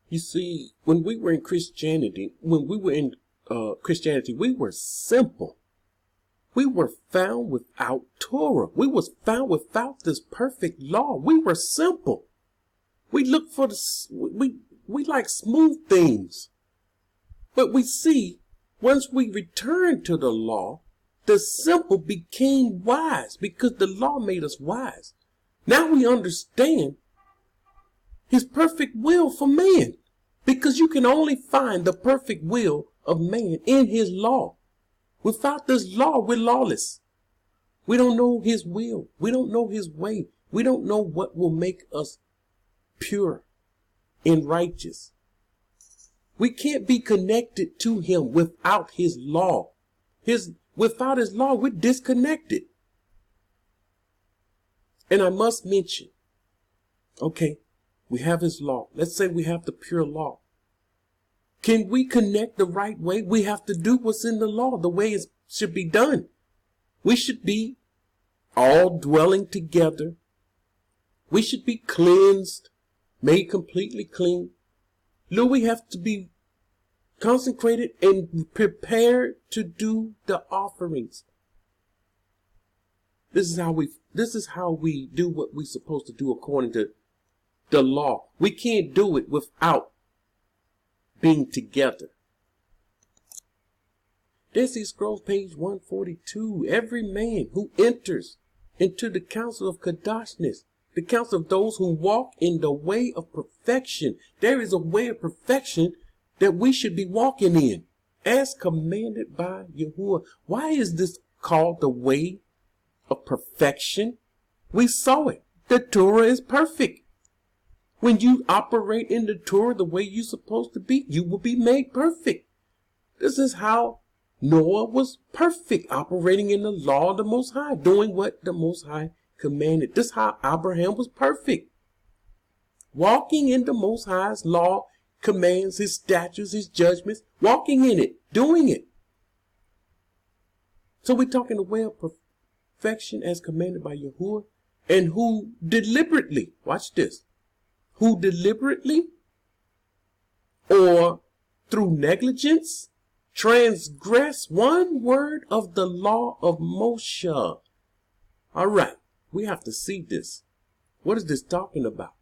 You see, when we were in Christianity, we were simple. We were found without Torah. We was found without this perfect law. We were simple. We look for we like smooth things. But we see, once we return to the law, the simple became wise because the law made us wise. Now we understand his perfect will for man, because you can only find the perfect will of man in his law. Without this law, we're lawless. We don't know his will. We don't know his way. We don't know what will make us pure and righteous. We can't be connected to him without his law. Without his law, we're disconnected. And I must mention, okay, we have his law. Let's say we have the pure law. Can we connect the right way? We have to do what's in the law, the way it should be done. We should be all dwelling together. We should be cleansed, made completely clean. Lord, we have to be consecrated and prepared to do the offerings. This is how we do what we're supposed to do according to the law. We can't do it without being together. Dead Sea Scrolls, page 142. Every man who enters into the council of Kadoshness, the council of those who walk in the way of perfection. There is a way of perfection that we should be walking in, as commanded by Yahuwah. Why is this called the way of perfection? We saw it. The Torah is perfect. When you operate in the Torah the way you're supposed to be, you will be made perfect. This is how Noah was perfect, operating in the law of the Most High, doing what the Most High commanded. This is how Abraham was perfect. Walking in the Most High's law, commands, his statutes, his judgments, walking in it, doing it. So we're talking the way of perfection as commanded by Yahuwah, and who deliberately, watch this, who deliberately or through negligence transgress one word of the law of Moshe. All right, we have to see this. What is this talking about?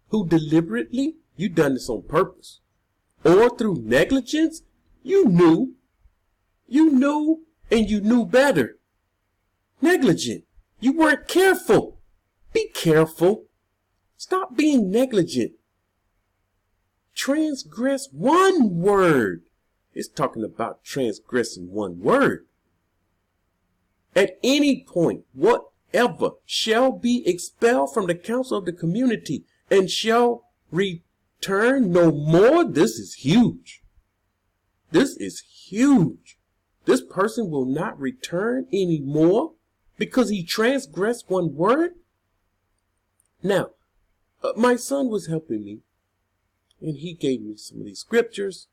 Who deliberately, you done this on purpose, or through negligence, you knew, and you knew better. Negligent, you weren't careful. Be careful. Stop being negligent. Transgress one word. It's talking about transgressing one word. At any point, whatever shall be expelled from the council of the community and shall return no more. This is huge. This is huge. This person will not return anymore because he transgressed one word. Now, my son was helping me, and he gave me some of these scriptures,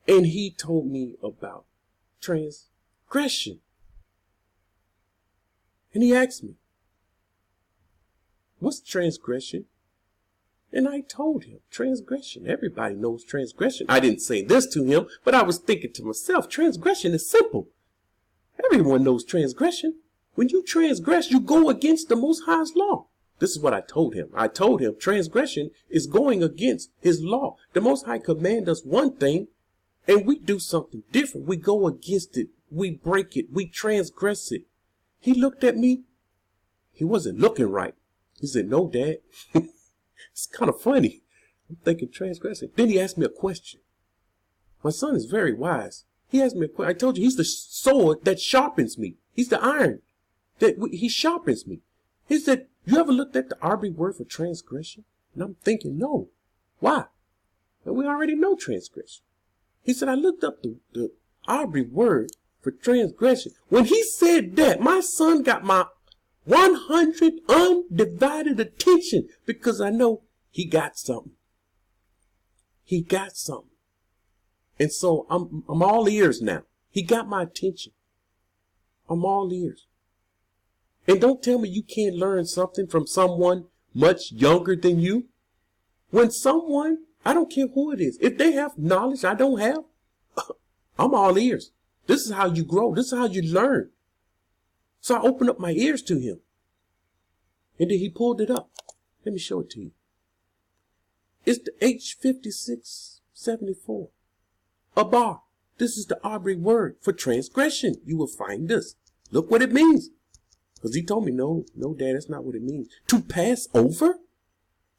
and he told me about transgression. And he asked me, what's transgression? And I told him, transgression. Everybody knows transgression. I didn't say this to him, but I was thinking to myself, transgression is simple. Everyone knows transgression. When you transgress, you go against the Most High's law. This is what I told him. I told him transgression is going against his law. The Most High commands us one thing, and we do something different. We go against it. We break it. We transgress it. He looked at me. He wasn't looking right. He said, no, Dad. It's kind of funny. I'm thinking transgressing. Then he asked me a question. My son is very wise. He asked me a question. I told you he's the sword that sharpens me. He's the iron that he sharpens me. He said, you ever looked at the Arby word for transgression? And I'm thinking, no. Why? And we already know transgression. He said, I looked up the Arby word for transgression. When he said that, my son got my 100 undivided attention, because I know he got something. He got something. And so I'm all ears now. He got my attention. I'm all ears. And don't tell me you can't learn something from someone much younger than you. When someone I don't care who it is. If they have knowledge I don't have, I'm all ears. This is how you grow. This is how you learn. So I opened up my ears to him. And then he pulled it up. Let me show it to you. It's the H5674. A bar. This is the Aubrey word for transgression. You will find this. Look what it means. Because he told me, no, Dad, that's not what it means. To pass over?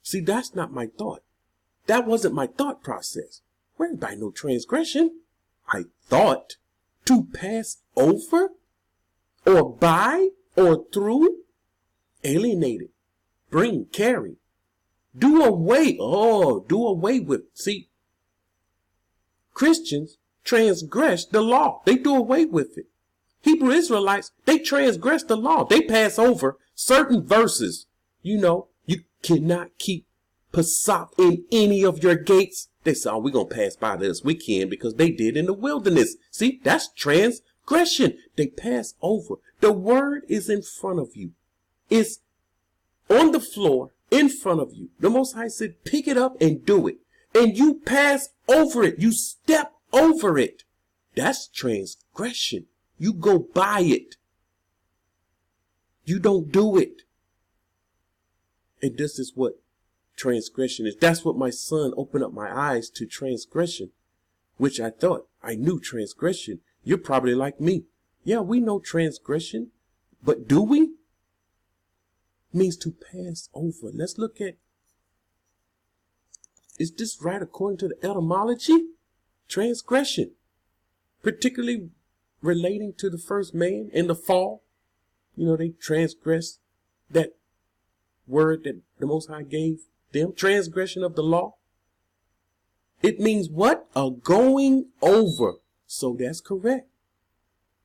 See, that's not my thought. That wasn't my thought process. Where did I know transgression? I thought to pass over or by or through, alienated, bring, carry, do away with. See, Christians transgress the law. They do away with it. Hebrew Israelites, they transgress the law. They pass over certain verses. You know, you cannot keep Pesach in any of your gates. They say, oh, we're going to pass by this. We can because they did in the wilderness. See, that's transgression. They pass over. The word is in front of you. It's on the floor in front of you. The Most High said, pick it up and do it. And you pass over it. You step over it. That's transgression. You go by it. You don't do it. And this is what transgression is. That's what my son opened up my eyes to, transgression, which I thought I knew transgression. You're probably like me. Yeah, we know transgression, but do we? Means to pass over. Let's look at, is this right according to the etymology? Transgression, particularly relating to the first man in the fall. You know, they transgressed that word that the Most High gave them. Transgression of the law. It means what? A going over. So that's correct.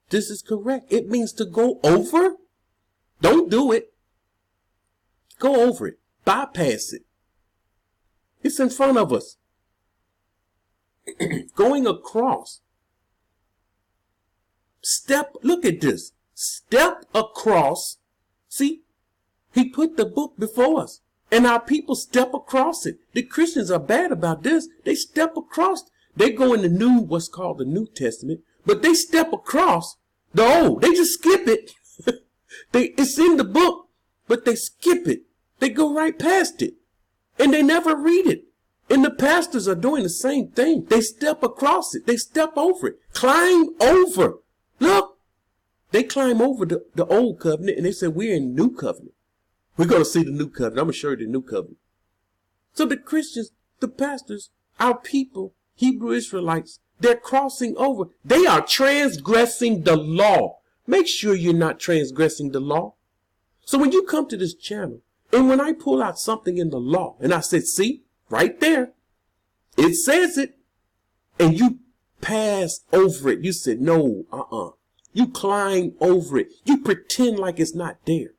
This is correct. It means to go over. Don't do it. Go over it. Bypass it. It's in front of us. Going across. Step, look at this. Step across. See, he put the book before us. And our people step across it. The Christians are bad about this. They step across. They go in the what's called the New Testament. But they step across the old. They just skip it. It's in the book, but they skip it. They go right past it. And they never read it. And the pastors are doing the same thing. They step across it. They step over it. Climb over. Look. They climb over the old covenant and they say, we're in new covenant. We're going to see the new covenant. I'm going to show you the new covenant. So the Christians, the pastors, our people, Hebrew Israelites, they're crossing over. They are transgressing the law. Make sure you're not transgressing the law. So when you come to this channel, and when I pull out something in the law, and I said, see, right there, it says it, and you pass over it. You said, no, You climb over it. You pretend like it's not there.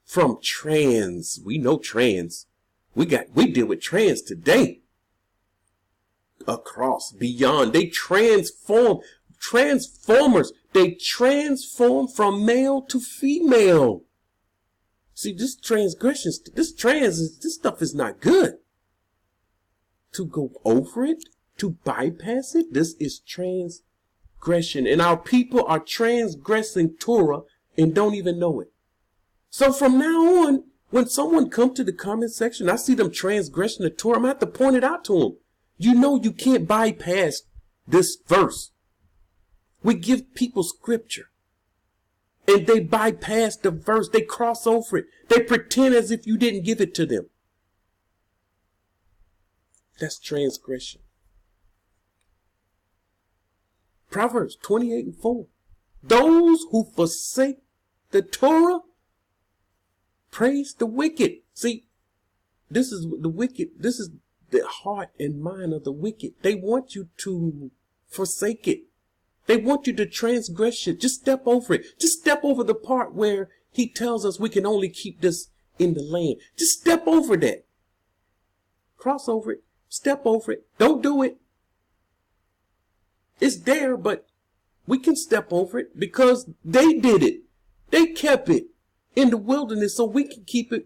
From trans, we know trans. We deal with trans today. Across, beyond, they transform. Transformers, they transform from male to female. See, this transgression, this stuff is not good. To go over it, to bypass it, this is transgression. And our people are transgressing Torah and don't even know it. So from now on, when someone comes to the comment section, I see them transgressing the Torah, I'm going to have to point it out to them. You know you can't bypass this verse. We give people scripture. And they bypass the verse. They cross over it. They pretend as if you didn't give it to them. That's transgression. Proverbs 28:4. Those who forsake the Torah praise the wicked. See, this is the wicked. This is the heart and mind of the wicked. They want you to forsake it. They want you to transgress it. Just step over it. Just step over the part where he tells us we can only keep this in the land. Just step over that. Cross over it. Step over it. Don't do it. It's there, but we can step over it because they did it. They kept it in the wilderness so we can keep it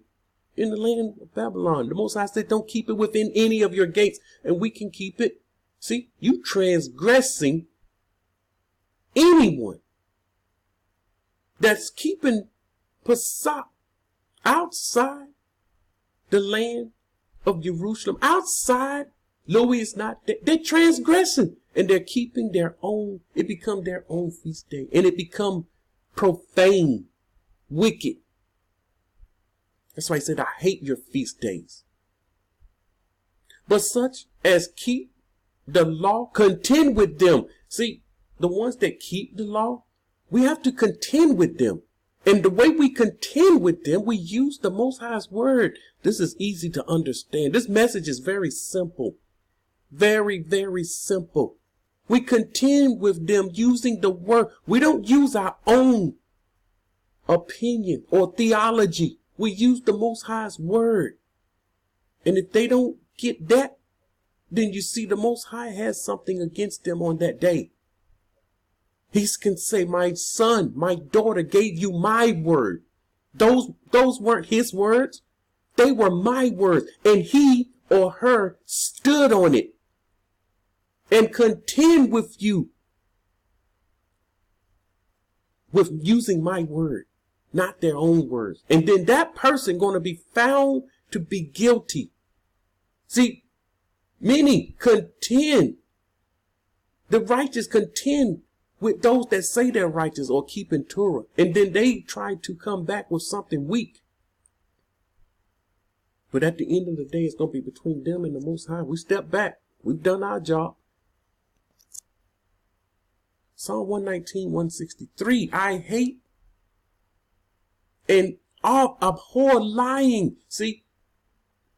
in the land of Babylon. The Most High said, don't keep it within any of your gates, and we can keep it. See, you transgressing anyone that's keeping Pesach outside the land of Jerusalem, outside. Louis is not there. They're transgressing, and they're keeping their own. It become their own feast day, and it become profane, wicked. That's why he said, I hate your feast days. But such as keep the law, contend with them. See, the ones that keep the law, we have to contend with them. And the way we contend with them, we use the Most High's word. This is easy to understand. This message is very simple. Very, very simple. We contend with them using the word. We don't use our own opinion or theology. We use the Most High's word. And if they don't get that, then you see the Most High has something against them on that day. He can say, my son, my daughter gave you my word. Those weren't his words. They were my words. And he or her stood on it and contend with you with using my word, not their own words. And then that person going to be found to be guilty. See, many contend. The righteous contend with those that say they're righteous or keeping Torah. And then they try to come back with something weak. But at the end of the day, it's going to be between them and the Most High. We step back. We've done our job. Psalm 119, 163. I hate and abhor lying. See,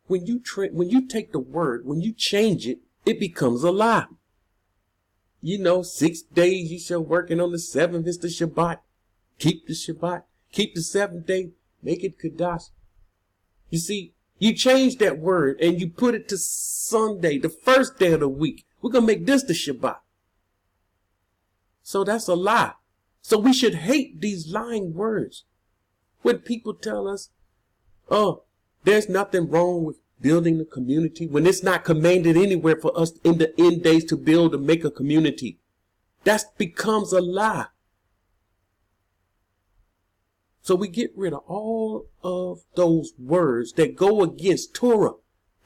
when you take the word, when you change it, it becomes a lie. 6 days you shall work, and on the seventh is the Shabbat. Keep the Shabbat. Keep the seventh day. Make it Kadash. You see, you change that word and you put it to Sunday, the first day of the week. We're going to make this the Shabbat. So that's a lie. So we should hate these lying words. When people tell us, oh, there's nothing wrong with building a community, when it's not commanded anywhere for us in the end days to build and make a community. That becomes a lie. So we get rid of all of those words that go against Torah,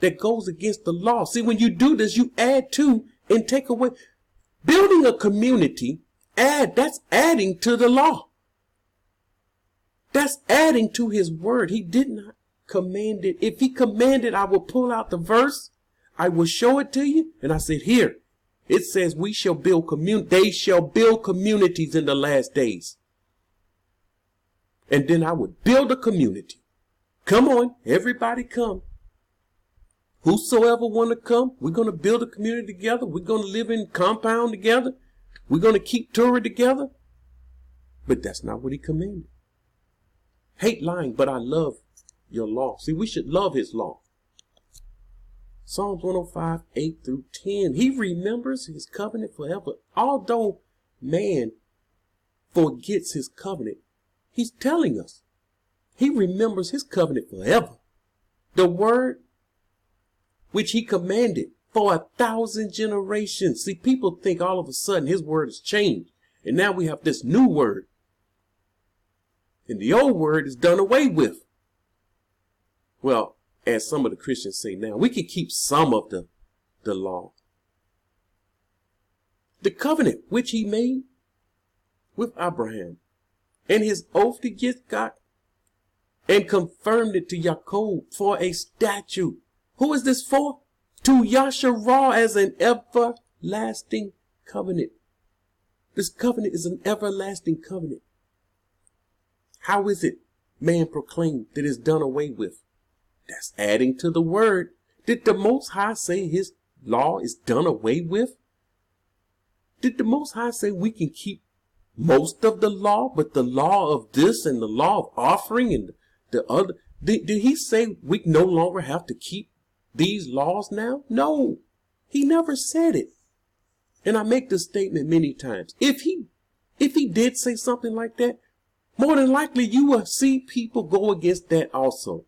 that goes against the law. See, when you do this, you add to and take away. Building a community, that's adding to the law. That's adding to his word. He did not command it. If he commanded, I will pull out the verse. I will show it to you. And I said, here, it says they shall build communities in the last days. And then I would build a community. Come on, everybody come. Whosoever want to come, we're going to build a community together. We're going to live in compound together. We're going to keep Torah together. But that's not what he commanded. Hate lying, but I love your law. See, we should love his law. Psalms 105, 8 through 10. He remembers his covenant forever. Although man forgets his covenant, he's telling us he remembers his covenant forever. The word which he commanded for 1,000 generations. See, people think all of a sudden his word has changed. And now we have this new word. And the old word is done away with. Well, as some of the Christians say now, we can keep some of the law. The covenant which he made with Abraham and his oath to Yitzchak and confirmed it to Jacob for a statute. Who is this for? To Yasharah as an everlasting covenant. This covenant is an everlasting covenant. How is it man proclaimed that it's done away with? That's adding to the word. Did the Most High say his law is done away with? Did the Most High say we can keep most of the law, but the law of this and the law of offering and the other? Did he say we no longer have to keep these laws now? No, he never said it. And I make this statement many times. If he did say something like that, more than likely you will see people go against that also.